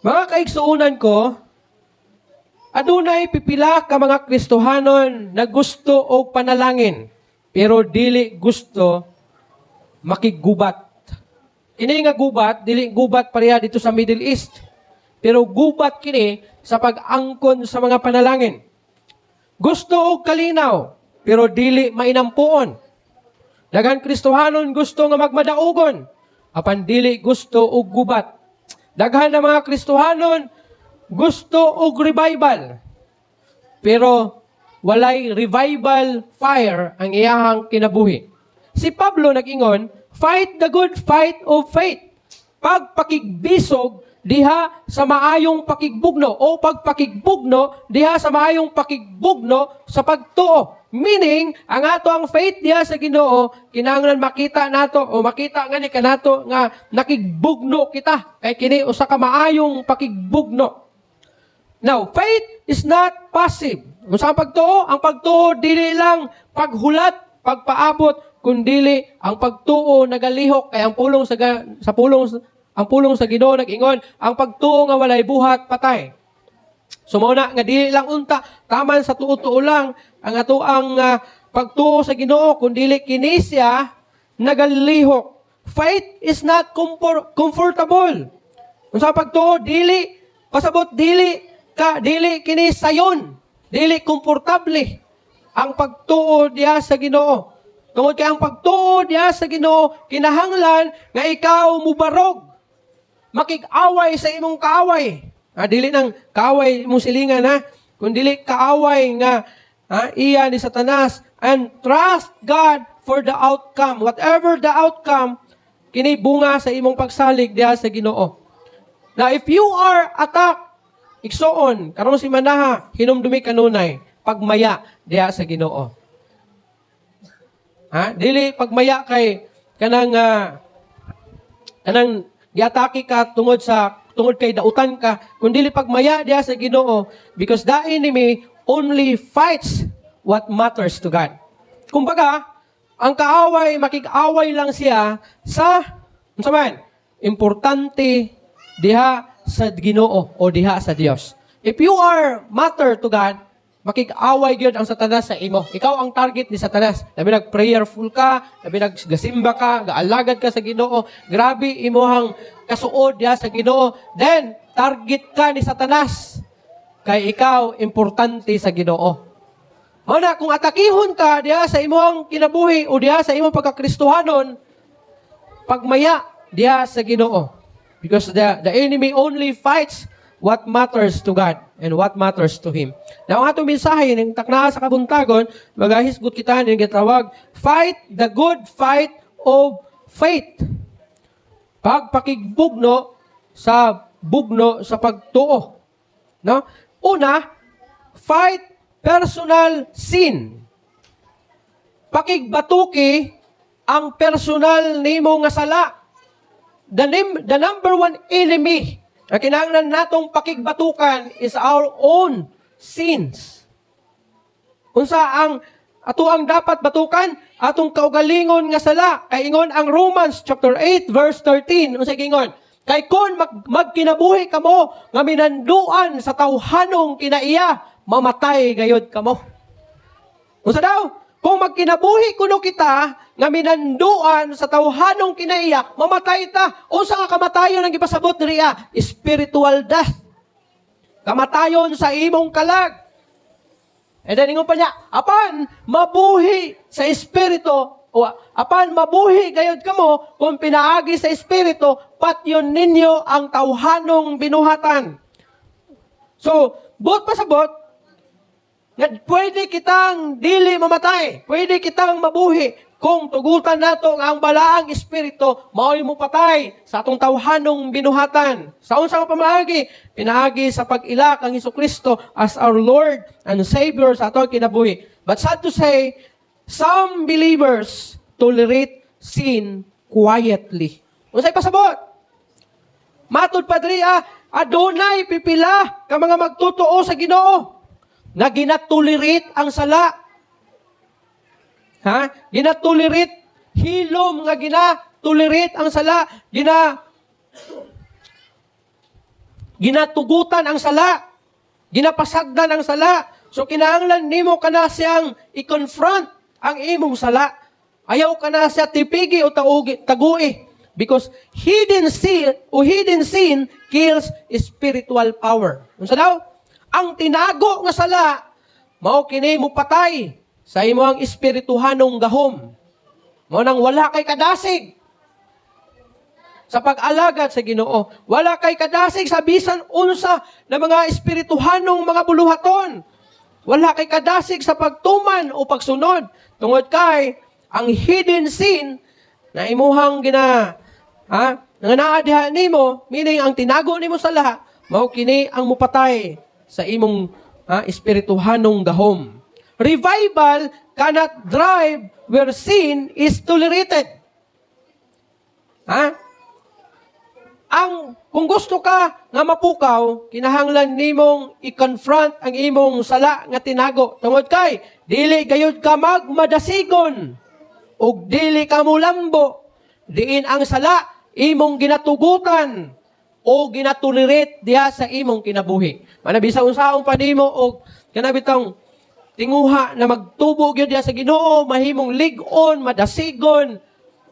Mga kaigsuunan ko, adunay pipila ka mga Kristohanon na gusto og panalangin, pero dili gusto makigubat. Kini nga gubat, dili gubat pareha dito sa Middle East, pero gubat kini sa pag-angkon sa mga panalangin. Gusto og kalinaw, pero dili mainampuon. Daghang Kristohanon gusto nga magmadaugon, apan dili gusto og gubat. Daghan na mga Kristohanon gusto og revival, pero walay revival fire ang iyahang kinabuhi. Si Pablo nag-ingon, fight the good fight of faith. Pagpakigbisog diha sa maayong pakigbugno o pagpakigbugno diha sa maayong pakigbugno sa pagtuo. Meaning, ang ato ang faith diha sa Ginoo, kinahanglan makita nato o makita nga ni kanato nga nakigbugno kita. Kay kini usa ka maayong pakigbugno. Now, faith is not passive. Unsa ang pagtuo? Ang pagtuo dili lang paghulat, pagpaabot, kundili ang pagtuo nagalihok kay ang pulong sa Ginoo nag-ingon, ang pagtuo nga walay buhat patay. So muna nga dili lang unta taman sa tuo-tuo lang ang ato ang pagtuo sa Ginoo kundili kini siya nagalihok. Faith is not comfortable. Unsa pagtuo dili pasabot dili kini sayon, dili komportable ang pagtuo diha sa Ginoo. Tungod kay ang pagtuo diha sa Ginoo kinahanglan nga ikaw mubarog, makig-away sa imong kaaway. Dili nang kaaway imong silingan kundi kaaway nga iya ni Satanas, and trust God for the outcome. Whatever the outcome, kini bunga sa imong pagsalig diha sa Ginoo. Now, if you are attacked, igsoon, karong si manaha, hinumdumi kanunay, pagmaya diha sa Ginoo. Dili pagmaya kay kanang giatake ka tungod kay dautan ka, kundi pagmaya diha sa Ginoo, because the enemy only fights what matters to God. Kumbaga, ang kaaway, makig-away lang siya sa, unsa man, importante diha sa Ginoo o diha sa Dios. If you are matter to God, makig-away gyud ang Satanas sa imo. Ikaw ang target ni Satanas. Labi nag-prayerful ka, labi nag-gasimba ka, gaalagad ka sa Ginoo, grabe imong kasuod diha sa Ginoo, then target ka ni Satanas. Kay ikaw importante sa Ginoo. Muna, kung atakihon ka diha sa imong kinabuhi o diha sa imong pagkakristohanon, pagmaya diha sa Ginoo. Because the enemy only fights what matters to God and what matters to Him. Now, ang atong mensahe ng takna sa kabuntagon, magahisgot kita ng gitawag, fight the good fight of faith. Pagpakigbugno sa pagtuo. No? Una, fight personal sin. Pakigbatuki ang personal nimo nga sala. The number one enemy na kinahanglan natong pakigbatukan is our own sins. Unsa ang atuang dapat batukan? Atong kaugalingon nga sala. Kay ingon ang Romans chapter 8 verse 13. Unsa gingon? Kay kun magkinabuhi kamo nga minanduan sa tawhanong kinaiya, mamatay gayud kamo. Unsa daw? Kung magkinabuhi kuno kita nga minanduan sa tawhanong kinaiya, mamatay ta. Unsa nga kamatayon ang gipasabot diriya? Spiritual death. Kamatayon sa imong kalag. And then ingon pa niya, apan mabuhi sa espiritu, o apan mabuhi gayud kamo kung pinaagi sa espiritu, patyon ninyo ang tawhanong binuhatan. So, buot pasabot, pwede kitang dili mamatay, pwede kitang mabuhi kung tugutan nato nga ang balaang espiritu mao'y mo patay sa atong tawhanong binuhatan. Sa unsang pamaagi, pinaagi sa pag-ila kang Hesukristo as our Lord and Savior sa atong kinabuhi. But sad to say, some believers tolerate sin quietly. Unsay pasabot? Matud padriya, adunay pipila ka mga magtutuo sa Ginoo nga ginatolerate ang sala. Ginatolerate, hilom nga ginatolerate ang sala, ginatugutan ang sala, ginapasagdan ang sala. So kinahanglan nimo kana siyang i-confront ang imong sala. Ayaw ka na siya tipigi o tagui. Because hidden sin kills spiritual power. Unsa daw? Ang tinago nga sala, mao kini mo patay sa imong espirituhanong gahom. Mao nang wala kay kadasig sa pag-alagad sa Ginoo. Wala kay kadasig sa bisan unsa na mga espirituhanong mga buluhaton. Wala kay kadasig sa pagtuman o pagsunod. Tungod kay ang hidden sin na imuhang nga naa diha nimo, meaning ang tinago nimo sa lahat, mao kini ang mupatay sa imong espirituhanong gahom. Revival cannot drive where sin is tolerated. Kung gusto ka nga mapukaw, kinahanglan nimong i-confront ang imong sala nga tinago. Tungod kay dili gayud ka magmadasigon ug dili ka mulambo. Diin ang sala imong ginatugutan o ginatolerate diha sa imong kinabuhi. Manabisa unsaon pa nimo og kanabitang tinguha na magtubo gyud diha sa Ginoo, mahimong lig-on, madasigon.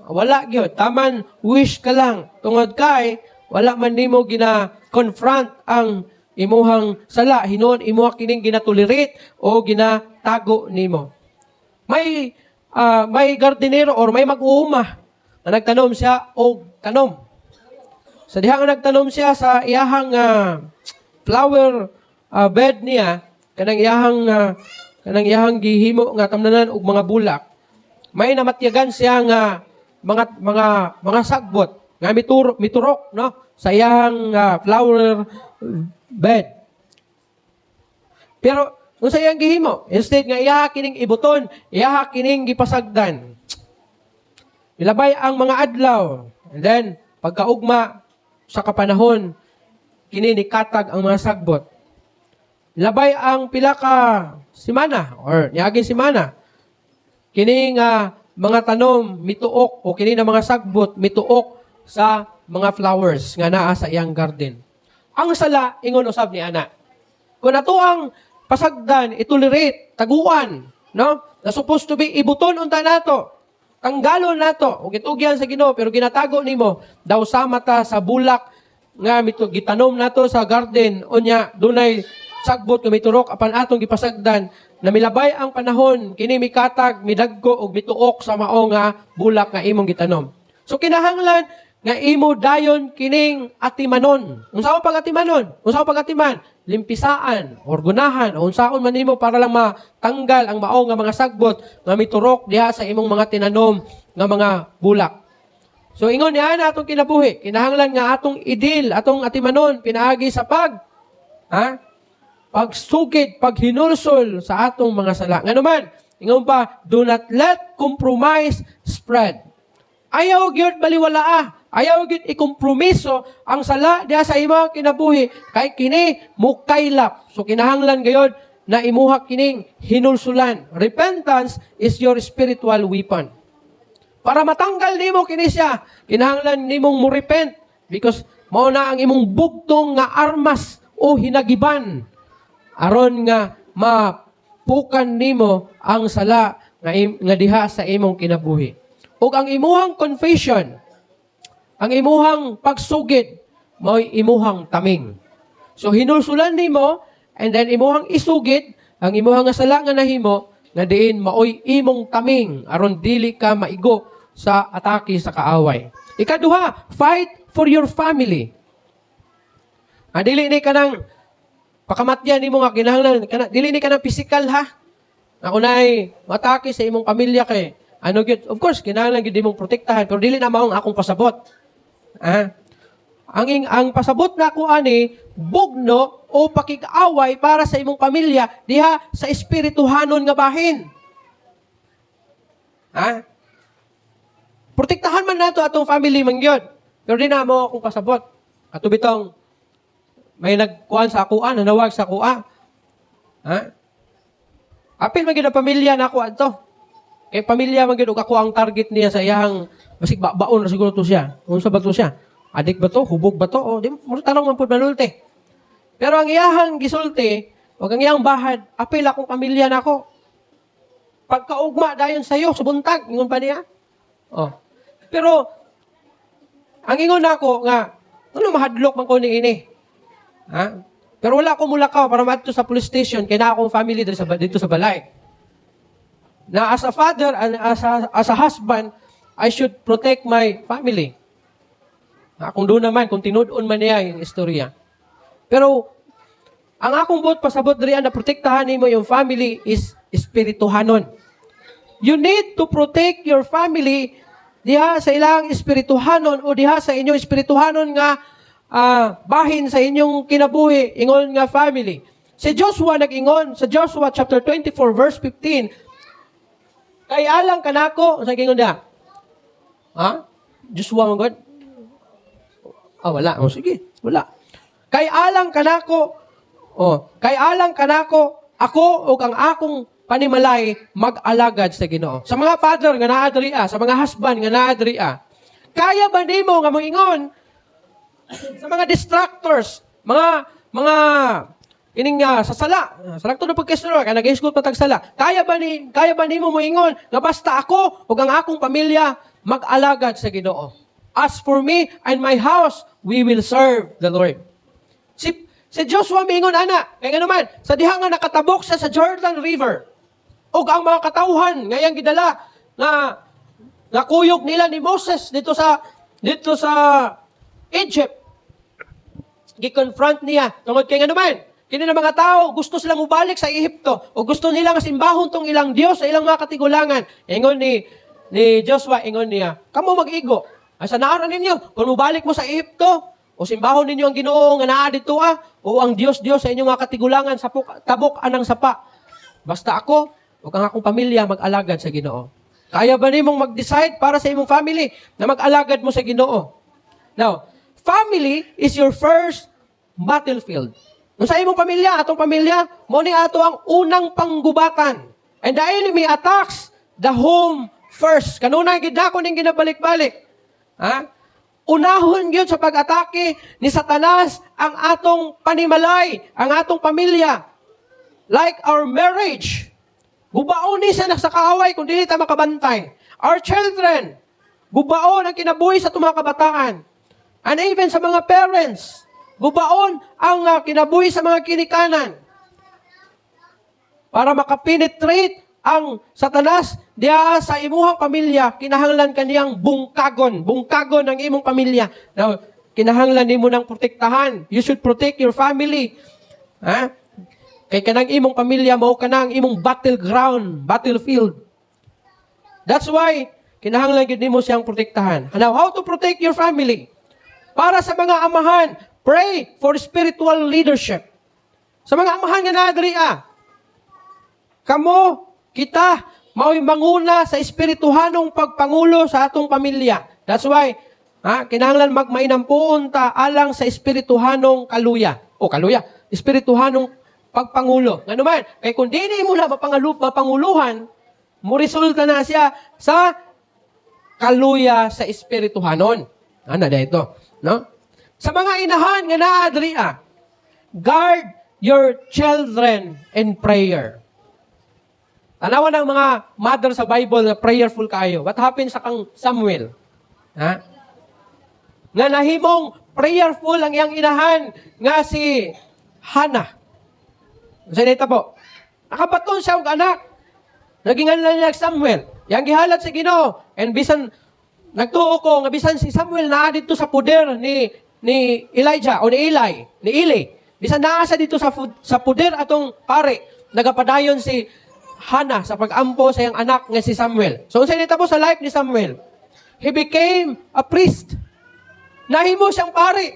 Wala gyud, taman wish ka lang. Tungod kay wala man nimo gina-confront ang imuhang sala, hinuon imuha kining ginatolerate o ginatago nimo. May gardinero or may mag-uuma na nagtanom siya og tanom. Sa diha nga nagtanom siya sa iyahang flower bed niya, kanang iyahang gihimo nga tamnanan og mga bulak. May namatyagan siya nga mga sagbot nga miturok no sa iyahang flower bed. Pero kung sa iyang gihimo, instead nga iyaha kining ibuton, iyaha kining gipasagdan. Ilabay ang mga adlaw. And then, pagkaugma sa kapanahon, kini nikatag ang mga sagbot. Ilabay ang pila ka simana or niaging simana. Kini nga mga tanom mituok o kini na mga sagbot mituok sa mga flowers nga naa sa iyang garden. Ang sala ingon usab ni ana. Kung ato ang pasagdan, itolerate, taguan, no? Na supposed to be ibuton unta nato. Tanggalon nato, o gitugyan sa Ginoo, pero ginatago nimo, daw sama ta sa bulak nga gitanom nato sa garden, unya dunay sagbot nga miturok apan atong gipasagdan, na milabay ang panahon, kini mikatag, midaggo og mituok sa mao nga bulak nga imong gitanom. So kinahanglan nga imo dayon kining atimanon. Unsaon pag-atimanon? Unsaon pag-atiman? Limpisaan, orgunahan, o unsaon man nimo para lang matanggal ang mao nga mga sagbot nga miturok diha sa imong mga tinanom nga mga bulak. So ingon niya na atong kinabuhi, kinahanglan nga atong idil, atong atimanon pinaagi sa pagsugid, paghinulsol sa atong mga sala. Nganuman, ingon pa, do not let compromise spread. Ayaw gyud baliwala ayaw gyud ikompromiso ang sala diha sa imong kinabuhi kay kini mukaylap. So kinahanglan gayud na imuha kining hinulsulan. Repentance is your spiritual weapon. Para matanggal nimo kini siya, kinahanglan nimong mo-repent because mao na ang imong bugtong nga armas o hinagiban aron nga mapukan nimo ang sala nga diha sa imong kinabuhi. Ug ang imuhang confession, ang imuhang pagsugid, mao'y imuhang taming. So hinulsulan nimo, and then imuhang isugid, ang imuhang sala nga nahimo, nga diin mao'y imong taming, aron dili ka maigo sa atake sa kaaway. Ikaduha, fight for your family. Dili ni kanang pakamatyan nimo nga kinahanglan, dili ni kanang physical ha. Ako na'y matake sa imong pamilya kay of course, kinahanglan gyud imong protektahan, pero dili na maong akong pasabot. Ang pasabot na ko ani, bugno o pakig-away para sa imong pamilya diha sa espirituhanon nga bahin. Protektahan man nato atong family man gyud, pero di na mo akong pasabot. Ato bitong may nagkuan sa akuan, nanawag sa akua. Apil man gyud ang pamilya nako adto. Kay pamilya man gyud ako ang target niya sa iyang basig baon na siguro to siya. Unsa ba to siya? Adik ba to? Hubog ba to? O di mo tanong man pud manulti. Pero ang iyahang gisulti, o ang iyang bahad, apil akong pamilya na ako. Pagkaugma dayon sa'yo, subuntag, ingon pa niya. Oh. Pero, ang ingon nako nga, ano mahadlok man ko ni ini? Ha? Pero wala akong mulakaw para madto sa police station, kaya na akong family dito sa balay. Na as a father and as a husband, I should protect my family. Kung doon naman, kung tinudon man niya yung istorya. Pero, ang akong buot pasabot dirian na protektahan nimo yung family is espirituhanon. You need to protect your family diha sa ilang espirituhanon o diha sa inyong espirituhanon nga bahin sa inyong kinabuhi, ingon nga family. Si Joshua nag-ingon sa Joshua chapter 24 verse 15, kay alang kanako, sa gingon niya. Ha? Joshua man God? Wala. Sige, wala. Kay alang kanako, kay alang kanako, ako o ang akong panimalay mag-alagad sa Ginoo. Sa mga father nga naadria, sa mga husband nga naadria, kaya ba nimo nga moingon sa mga distractors, mga ining sa sala, salakto na pagkestro, kaya nag-school patag sala. Kaya ba nimo moingon nga basta ako o ang akong pamilya mag-alagad sa Ginoo? As for me and my house, we will serve the Lord. Si Joshua mingon ana, kaya naman, sa diha nga nakatabok siya sa Jordan River, o ang mga katauhan ngayang gidala na nakuyog nila ni Moses dito sa Egypt. Gi-confront niya, tungod kay nga naman, kini na mga tao, gusto silang ubalik sa Ehipto, o gusto nila nga simbahon tong ilang Dios sa ilang mga katigulangan. Ingon ni Joshua, ingon niya, kamo mag-igo. Asa naaran ninyo, kung mubalik mo sa Ehipto, o simbahon ninyo ang Ginoo nga naa dito o ang Dios sa inyong mga katigulangan sa tabok anang sapa. Basta ako, o ang akong pamilya mag-alagad sa Ginoo. Kaya ba nimong mag-decide para sa imong family na mag-alagad mo sa Ginoo? Now, family is your first battlefield. Kung sa imong pamilya, atong pamilya, mo ni ato ang unang panggubatan. And the enemy attacks the home first. Kanunay gid nako ning ginabalik-balik. Ha? Unahon gyud sa pag-atake ni Satanas ang atong panimalay, ang atong pamilya. Like our marriage. Gubaon ni sa kaaway kung dili ta makabantay. Our children. Gubaon ang kinabuhi sa itong mga kabataan. And even sa mga parents. Gubaon ang kinabuhi sa mga kinikanan. Para makapenetrate ang Satanas diya sa imuhang pamilya, kinahanglan kaniyang bungkagon ang imong pamilya. Now, kinahanglan nimo nang protektahan. You should protect your family. Ha? Kay kanang imong pamilya mao kanang imong battlefield. That's why kinahanglan gid nimo siyang protektahan. Now, how to protect your family? Para sa mga amahan, pray for spiritual leadership. Sa mga amahan nga naadria, kita, mao'y manguna sa espirituhanong pagpangulo sa atong pamilya. That's why, kinahanglan magmainampuon ta alang sa espirituhanong espirituhanong pagpangulo. Nga naman, kay kung di mo na mapanguluhan, mo resulta na siya sa kaluya sa espirituhanon. Ano na ito? No? Sa mga inahan nga naadria, guard your children in prayer. Tanawan ng mga mother sa Bible na prayerful kayo. What happened sa kang Samuel? Ha? Nga nahimong prayerful ang iyang inahan nga si Hannah. Sa dito po. Nakabaton siya ang anak. Naging niya Samuel. Yang gihalat sa Ginoo. And bisan, nagtuo ko, nga bisan si Samuel naa dito sa puder ni Elijah o ni Eli. Bisan naa siya dito sa puder atong pare. Nagapadayon si Hannah sa pag-ampo sa iyang anak nga si Samuel. So, unsa nitabo sa life ni Samuel? He became a priest. Nahimo siyang pari.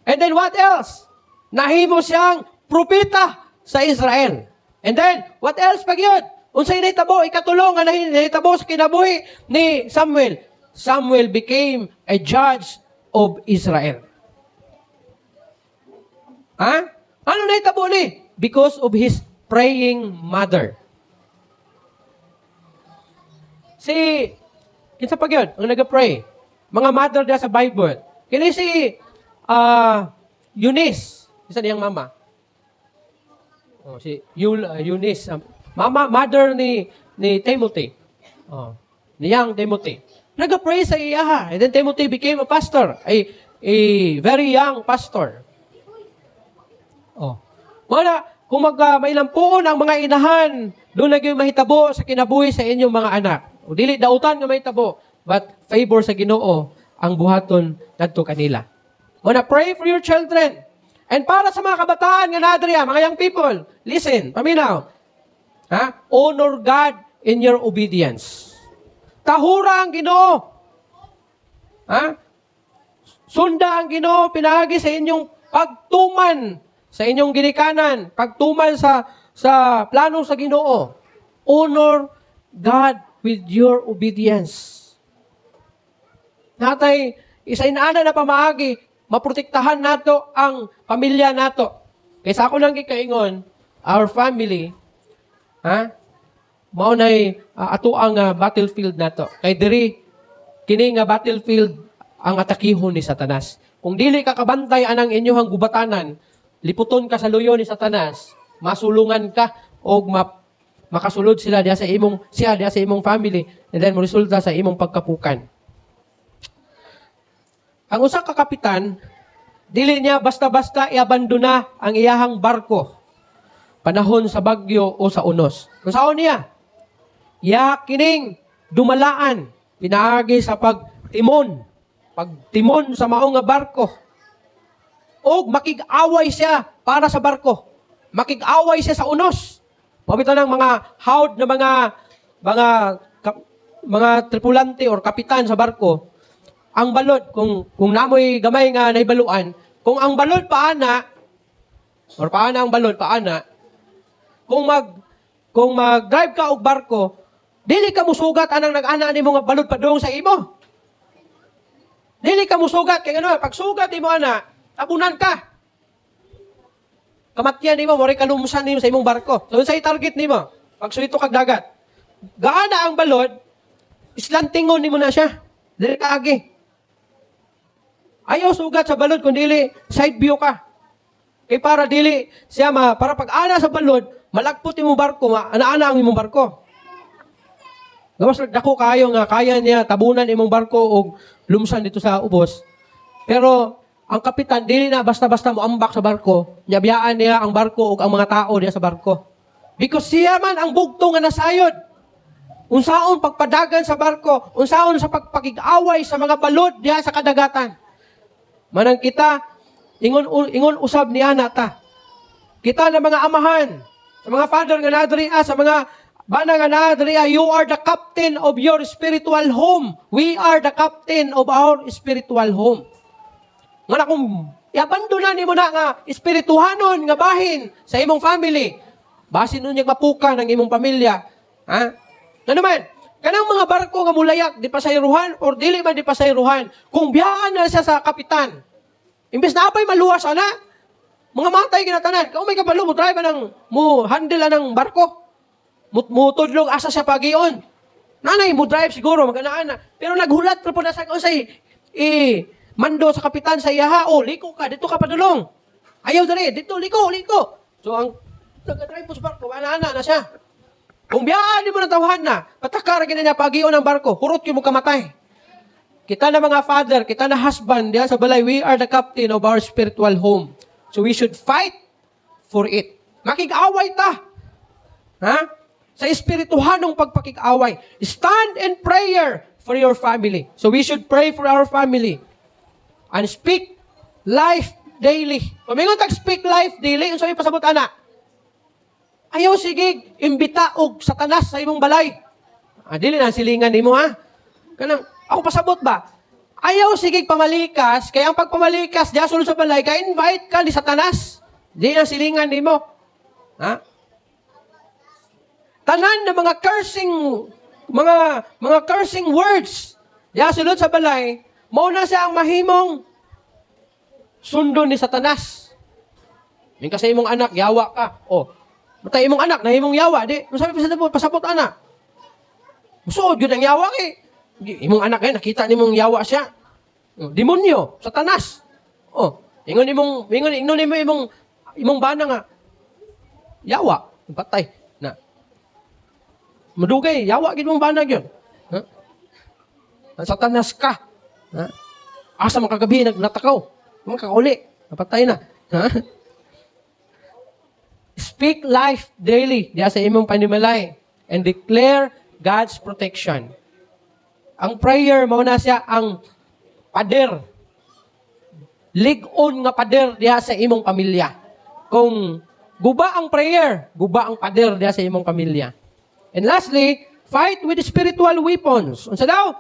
And then what else? Nahimo siyang propeta sa Israel. And then, what else pag yun? Unsa nitabo, ikatulong nga nahitabo sa kinabuhi ni Samuel. Samuel became a judge of Israel. Ha? Ano nahitabo ni? Because of his praying mother. Kinsa pag yun? Ang nag-pray. Mga mother dia sa Bible. Kini si Eunice. Isa niyang mama. Oh, si Eunice. Mother ni Timothy. Oh, niyang Timothy. Nag-pray sa iya. And then Timothy became a pastor. A very young pastor. Oh. Mga kung may lampuon ang mga inahan, doon nagyoy mahitabo sa kinabuhi sa inyong mga anak. O dili dautan nga mahitabo, but favor sa Ginoo ang buhaton ngadto kanila. Muna pray for your children. And para sa mga kabataan nga nadriya, mga young people, listen, paminaw. Honor God in your obedience. Tahura ang Ginoo. Sunda ang Ginoo pinagi sa inyong pagtuman sa inyong ginikanan, pagtuman sa plano sa Ginoo. Honor God with your obedience. Natay, isa inaana na pamaagi, maprotektahan nato ang pamilya nato. Kaysa ako lang gikaingon, our family, maunay ato ang battlefield nato. Kay diri, kini nga battlefield ang atakihon ni Satanas. Kung dili ka kabantay anang inyong gubatanan, liputon ka sa luyo ni Satanas, masulungan ka o makasulod siya diya sa imong family, and then mo resulta sa imong pagkapukan. Ang usa ka kapitan, dili niya basta-basta iabandona ang iyahang barko panahon sa bagyo o sa unos. Kung saan niya? Kining dumalaan, pinaagi sa pagtimon sa maong nga barko. O makig-away siya para sa barko. Makig-away siya sa unos. Pabito ng mga hawd na mga tripulante or kapitan sa barko. Ang balod, kung namoy gamay nga naibaluan, kung ang balod paana, or paana ang balod paana, kung mag-drive ka og barko, dili ka musugat anang nag-ana ni mga balod padung sa imo. Dili ka musugat kay ano, pag sugat imo ana, tabunan ka. Kamatyan nimo, mori kalumusan nimo sa imong barko. So, sa target nimo, pag sulito kag dagat. Gaana ang balod, islantingon nimo na siya. Dili ka agi. Ayaw sugat sa balod, kung dili, side view ka. Kay para dili, para pag ana sa balod, malagpot imong barko, ana-ana ang imong barko. Gawas nagdako kayo nga, kaya niya tabunan imong barko o lumsan dito sa ubos. Pero, ang kapitan, dili na basta-basta moambak sa barko, niyabiyaan niya ang barko o ang mga tao niya sa barko. Because siya man ang bugtong nga nasayod. Unsaon pagpadagan sa barko, unsaon sa pagpakig-away sa mga balod diha sa kadagatan. Manang kita, ingon usab ni ana ta. Kita na mga amahan, sa mga father nga nadriya, sa mga bana nga nadriya, you are the captain of your spiritual home. We are the captain of our spiritual home. Nga na kung iabandonan nimo na nga espirituhanon nga bahin sa imong family, basin nun yung mapuka ng imong pamilya. Na naman, kanang mga barko nga mulayak, di pasayruhan or dili man di pasayruhan, kung biyaan na siya sa kapitan, imbes na apay maluwas ana, mga matay kinatanan, kung may kabalo mo drive mo handle ng barko, mutudlog asa siya pagion. Nanay mo drive siguro maganaana, pero naghulat pa po na sa usay mando sa kapitan sa iyaha, liko ka, dito ka padulong. Ayaw dali, dito, liko. So, ang nag-drive po sa barko, ana-ana na siya. Kung biyaan mo na tawahan na, patakara niya pagiyon ng barko, hurot yung mo kamatay. Kita na mga father, kita na husband, diya sa balay, we are the captain of our spiritual home. So, we should fight for it. Makig-away ta. Sa espirituhanong pagpakig-away. Stand in prayer for your family. So, we should pray for our family. And speak life daily. Pamingon speak life daily, yung sabi pasabot ana. Ayaw sige, imbita og Satanas sa imong balay. Dili na silingan nimo Kanang, ako pasabot ba? Ayaw sige pamalikas, kaya ang pagpamalikas, diya sulod sa balay, kaya invite ka ni Satanas. Dili na silingan nimo. Tanan na mga cursing words, diya sulod sa balay, mao na siya ang mahimong sundo ni Satanas. Yung kasi imong anak, yawa ka. Matay imong anak, nahimong yawa. Di, masabi pasapot anak. Musuod yun ang yawa Imong anak nakita ni mong yawa siya. Demonyo, Satanas. Ingon nimo imong bana nga yawa, patay na. Madugay, yawa gid mong bana gyud. Ha? Satanas ka. Ha? Asa man kagabi natakaw. Man kakauli, napatay na. Ha? Speak life daily diya sa imong panimalay and declare God's protection. Ang prayer mao na siya ang pader. Lig-on nga pader diya sa imong pamilya. Kung guba ang prayer, guba ang pader diya sa imong pamilya. And lastly, fight with spiritual weapons. Unsa daw?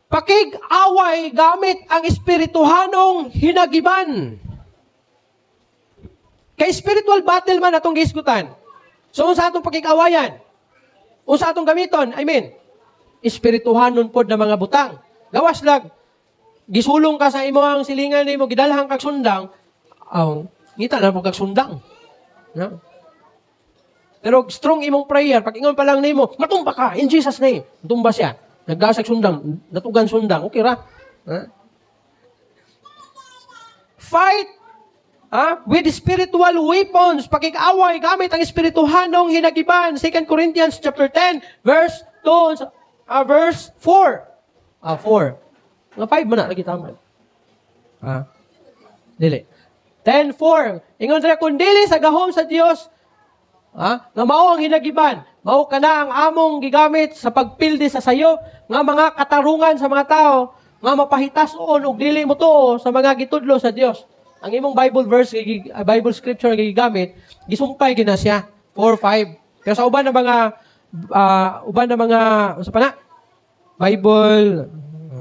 Pakig-away gamit ang espirituhanong hinagiban. Kay spiritual battle man atong gisgutan. So, unsa atong pakig-awayan? Unsa atong gamiton? Espirituhanon pod na mga butang. Gawas lang. Gisulong ka sa imong silingan nimo, gidalhang kag sundang. Ngita na po kag sundang. No? Pero strong imong prayer, pag ingon pa lang nimo, matumba ka, in Jesus' name. Matumba siya. Nagdasag sundang, natugan sundang, okay ra. Fight with spiritual weapons, pakig-away gamit ang espirituhanong hinagiban. 2 Corinthians chapter 10, verse 2, verse 4. 4. Nga 5 man na, lagi tama. Dili. 10:4. Ingon sa kundili sa gahom sa Dios, nga mao ang hinagiban, mao kana ang among gigamit sa pagpildi sa sayo nga mga katarungan sa mga tao nga mapahitas-on og dili mo tuo sa mga gitudlo sa Dios. Ang imong Bible verse, Bible scripture gigamit, gisumpay gina siya 4:5. Pero sa uban na mga sa pana Bible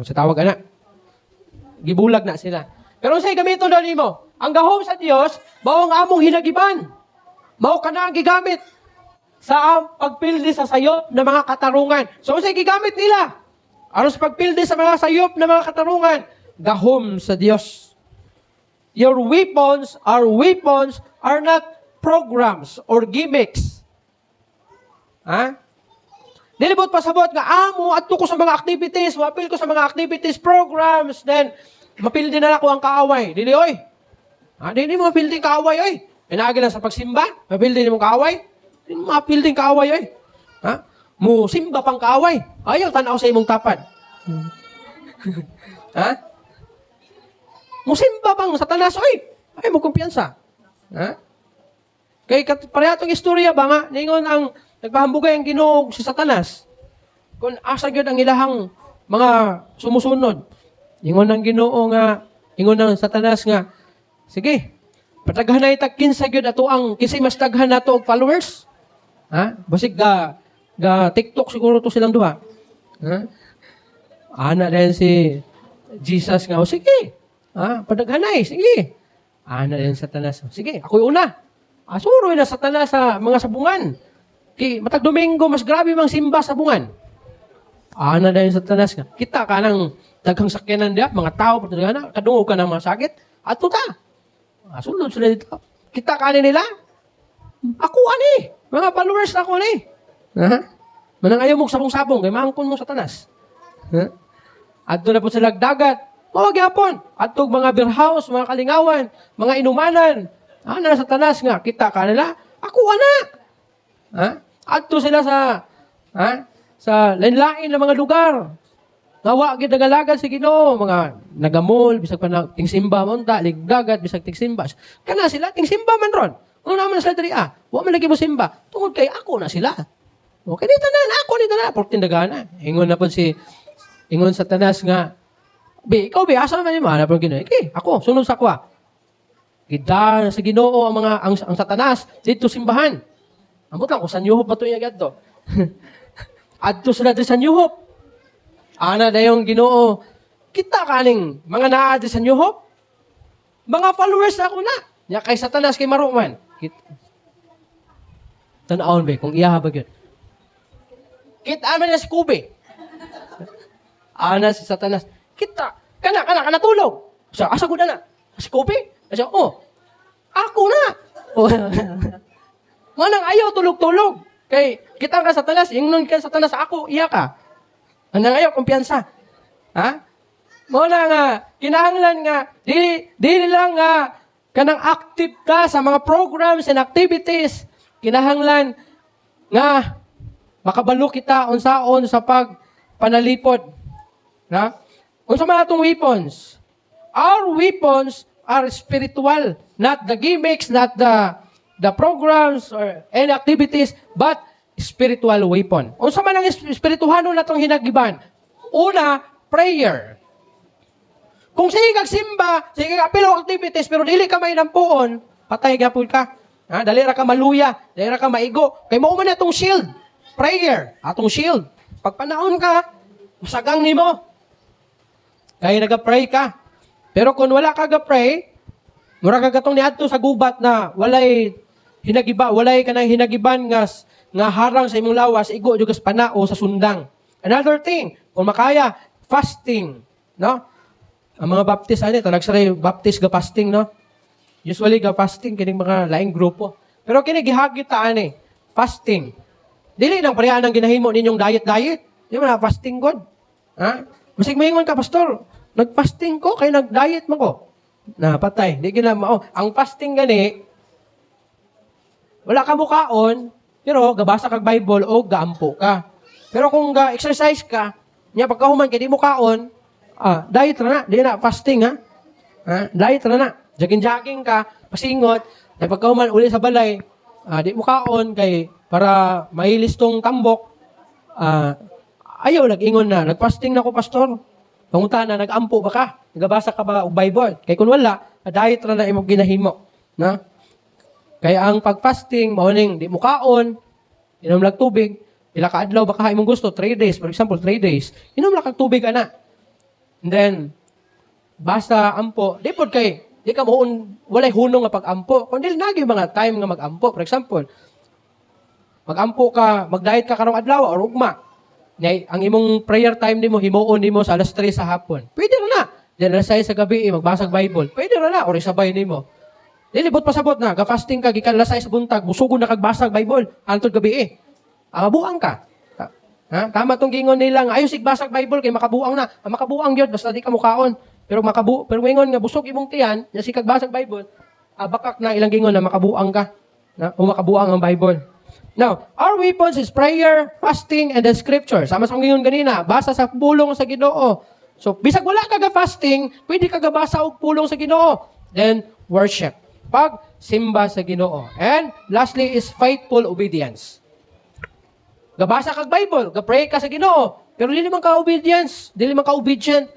sa tawag ana gibulag na sila. Pero say gamiton daw nimo, ang gahom sa Dios mao ang among hinagiban. Mao kana ang gigamit sa pagpildi sa sayop ng mga katarungan. So, sa gigamit nila, aron sa pagpildi sa mga sayop ng mga katarungan, gahom sa Dios. Your weapons are not programs or gimmicks. Nilibot pasabot nga, mo adto ko sa mga activities, mapil ko sa mga activities, programs, then, mapildi na ako ang kaaway. Dili, oy. Dili mo mapildi ang kaaway, oy. Inagi lang sa pagsimba, mapildi ni mong kaaway. Hindi mo mapildi ang kaaway, oy. Mo simba pang kaaway. Ayaw, tanaw sa imong tapad. Mo simba pang satanas, oy. Ay, mo kumpiyansa. Kay parehong istorya ba nga, ningon ang nagpahambugay ang Ginoo si Satanas. Kung asa gyud ang ilahang mga sumusunod. Ingon ang Ginoo nga, ingon ng Satanas nga, sige, pataghanay tagkinsa gyud ato ang kisay mas daghan nato og followers. Basig ga TikTok siguro to silang duha. Ana din si Jesus nga, sige. Padaghanay, sige. Ana din Satanas. Sige, ako una. Asuroy na Satanas sa mga sabungan. Matag Domingo, mas grabe mang simba sa bungan. Ana din Satanas nga. Kita ka ng daghang sakyanan diya, mga tao, kadungog ka ng mga sakit. Ato ta. Sulod sila dito. Kita ka nila. Ako ani. Mga followers ako ani. Manang ayaw mong sabong-sabong, kay maangkon mo Satanas. Adto na po sila dagat. Mawag yapon. Adto mga beer house, mga kalingawan, mga inumanan. Na Satanas nga, kita ka nila. Ako ana. Adto sila sa lain-lain na mga lugar. Nawa gid nagalagad si Ginoo, mga nagamol bisag pa na tingsimba man ta, ligdagat bisag tingsimba. Kana sila tingsimba man ron. Ano naman na sila diri wa man lagi mo simba. Tungod kay ako na sila. Okay dito na ako dito na portin dagana. Ingon na pud ingon Satanas nga, ikaw asa man ni mana pud Ginoo. Ako sunod sa kwa. Gida sa Ginoo ang Satanas dito simbahan. Ambot lang ko sa New Hope pa to gadto. Adto sila sa New Hope. Ana na yung Ginoo. Kita kaning mga naa sa New Hope. Mga followers ako na. Ya kay Satanas kay maruman. Tan-aon ba kung iya ba gyud. Kita man na si Kube. Ana si Satanas. Kita kana tulog. Asa gud na? Si Kube? Ako na. Manang ayaw tulog-tulog. Kay kita ka Satanas, ingnon ka Satanas ako, iya ka. Anang ayaw kumpiyansa. Mo na nga, kinahanglan nga, di lang nga, kanang active ka sa mga programs and activities. Kinahanglan nga, makabalo kita unsaon sa pagpanalipod. Na? Unsa man atong weapons? Our weapons are spiritual, not the gimmicks, not the programs or any activities, but spiritual weapon. Unsa man ang espirituhano natong hinagiban? Una, prayer. Kung sige kag simba, sige kag apil og activities pero dili ka may nampuon, patay gyapon ka. Ha, dali ra ka maluya, dali ra ka maigo. Kay mao man atong shield. Prayer, atong shield. Pag panahon ka, masagang nimo. Kaya naga-pray ka. Pero kung wala ka ga-pray, mura ka gatong niadto sa gubat na walay kanang hinagiban nga harang sa imong lawas, igo jud sa panao sa sundang. Another thing, kung makaya, fasting, no? Ang mga baptist nagsaray baptist ga fasting, no? Usually ga fasting kining mga laing grupo. Pero kini gihagit ta ani, fasting. Dili nang pareha nang ginahimo ninyong diet. Di man na fasting god. Ha? Masig maingon ka, pastor. Nag-fasting ko kay nag-diet man ko. Na patay. Di gina mao. Ang fasting gani wala ka mukaon, pero gabasa kag Bible o gaampo ka. Pero kung ga-exercise ka, nya pagkahuman kay di mo kaon, diet ra na, di na fasting ha. Diet ra na. Jogging ka, pasingot, ay pagkahuman uli sa balay, di mo kaon kay para mahilistong tambok. Ayaw nag-ingon na, nag-fasting na ko pastor. Pangunta na, nag-ampo ba ka? Nagabasa ka ba og Bible? Kay kun wala, diet ra na imong ginahimo, na? Kaya ang pag-fasting, mauning di mo kaon, inom lang tubig, pila ka adlaw baka imong gusto, 3 days, for example, 3 days, inom lang kag tubig ana. And then, basta ampo, di pod kay, di ka moon, walay hunong nga pag-ampo. Kundi nagi mga time nga mag-ampo. For example, mag-ampo ka, mag-diet ka karong adlaw or ugma. Ang imong prayer time nimo himuon nimo sa alas 3 sa hapon. Pwede ra na. Then alas 6 sa gabi, magbasa og Bible. Pwede ra na, or isabay nimo. Dilibot pasabot na, ka-fasting ka, gikan alas 6 sa buntag, musugon na kagbasa og Bible, hantod gabi mabuang ka. Ha? Tama tong gingon nila nga, ayo sig basa og Bible kay makabuang na. Makabuang gyud basta di ka mukaon. Pero pero ingon nga busog imong tiyan, nya sig kagbasa og Bible, bakak na ilang gingon na makabuang ka. Na, o makabuang ang Bible. Now, our weapons is prayer, fasting, and the scripture. Sama sa gingon kanina, basa sa pulong sa Ginoo. So, bisag wala ka ga-fasting, pwede ka gabasa og pulong sa Ginoo. Then, worship. Pag simba sa Ginoo. And lastly is faithful obedience. Gabasa kag Bible, ga-pray ka sa Ginoo, pero dili man ka obedience, dili man ka obedient.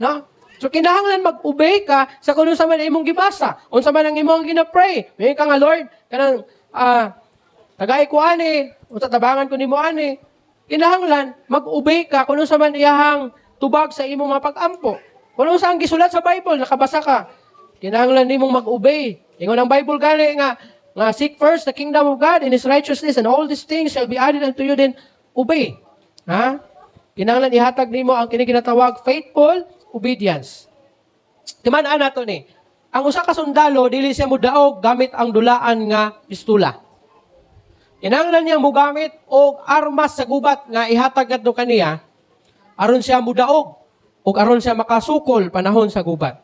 No? So kinahanglan mag-obey ka sa kung sa man imong gibasa, unsa man ang imong gina-pray. May ka nga Lord, kanang tagay ko ani, unsa tabangan ko nimo ani. Kinahanglan mag-obey ka kung sa man iyahang tubag sa imong mga pag-ampo. Kung sa ang gisulat sa Bible, nakabasa ka. Kinahanglan nimong mag-obey. Ingon ang Bible gani nga seek first the kingdom of God and His righteousness, and all these things shall be added unto you. Then obey. Ha? Kinahanglan ihatag nimo ang kiniginatawag faithful obedience. Timan-an nato ni. Ang usa ka sundalo dili siya mudaog gamit ang dulaan nga pistola. Kinahanglan niya mogamit og armas sa gubat nga ihatag ngadto kaniya aron siya mudaog ug aron siya makasukol panahon sa gubat.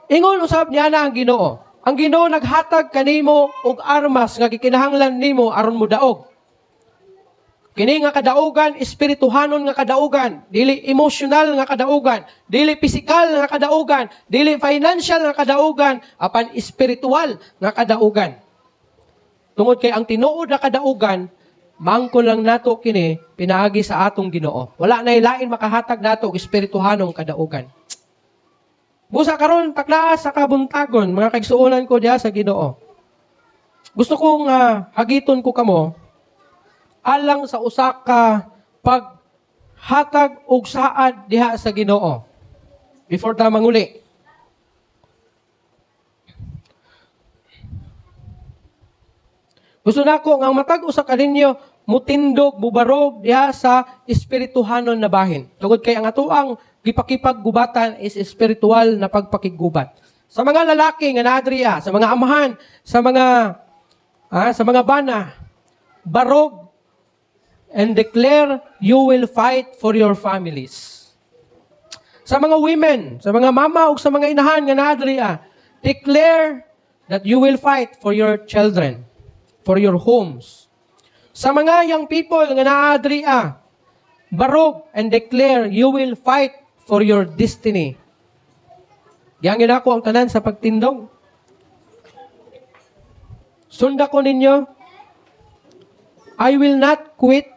Ingon usab niya na ang Ginoo. Ang Ginoo naghatag kanimo og armas nga gikinahanglan nimo aron mudaog. Kini nga kadaugan, espirituhanon nga kadaugan, dili emotional nga kadaugan, dili physical nga kadaugan, dili financial nga kadaugan, apan espiritual nga kadaugan. Tungod kay ang tinuod na kadaugan, mangko lang nato kini pinaagi sa atong Ginoo. Wala na lain makahatag nato og espirituhanong kadaugan. Busa karon takla sa kabuntagon, mga kaigsuonan ko diha sa Ginoo. Gusto kong hagiton ko kamo alang sa usa ka paghatag og saad diha sa Ginoo. Before ta manguli. Gusto nako nga matag usa ka ninyo mutindog, mubarog diha sa espirituhanon na bahin. Tungod kay ang atoang gipakipaggubatan is espiritual na pagpakigubat. Sa mga lalaki nga nadriya, sa mga amahan, sa mga bana, barog and declare you will fight for your families. Sa mga women, sa mga mama o sa mga inahan nga naadri declare that you will fight for your children, for your homes. Sa mga young people nga naadri barog and declare you will fight for your destiny. Giyangin ako ang tanan sa pagtindog. Sunda ko ninyo, I will not quit.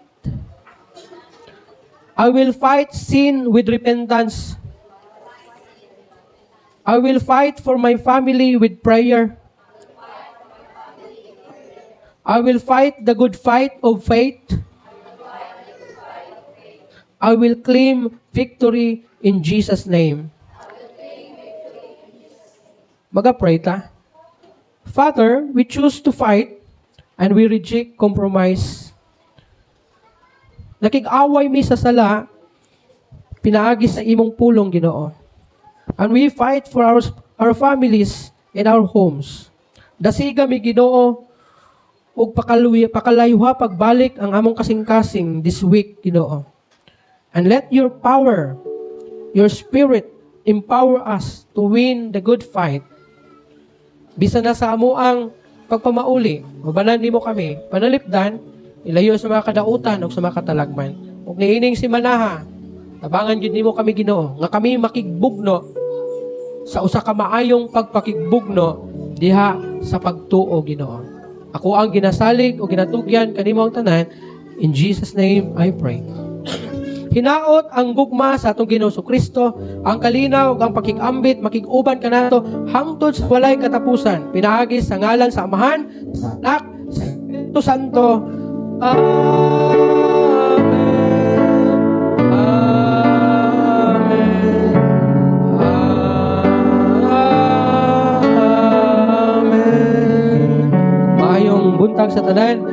I will fight sin with repentance. I will fight for my family with prayer. I will fight the good fight of faith. I will claim victory in Jesus' name. Mag-pray ta. Father, we choose to fight and we reject compromise. Nakig-away mi sa sala, pinaagi sa imong pulong, Ginoo. And we fight for our families and our homes. Dasiga mi, Ginoo, ug pakalayuha pagbalik ang among kasing-kasing this week, Ginoo. And let your power, your spirit, empower us to win the good fight. Bisa na sa amo ang pagpamauli, mabanan nimo kami, panalipdan, ilayo sa mga kadautan o sa mga katalagman. Ug niining si manaha, tabangan gyud nimo kami, Ginoo, nga kami makigbugno sa usa ka maayong pagpakigbugno diha sa pagtuo, Ginoo. Ako ang ginasalig o ginatugyan kanimo ang tanan. In Jesus' name I pray. Hinaot ang gugma sa atong Ginoo Kristo, ang kalinaw ug ang pakig-ambit makig-uban kanato hangtod sa walay katapusan. Pinaagi sa ngalan sa Amahan, sa Anak, sa Espiritu Santo. Amen. Amen. Amen. Maayong buntag sa tanan.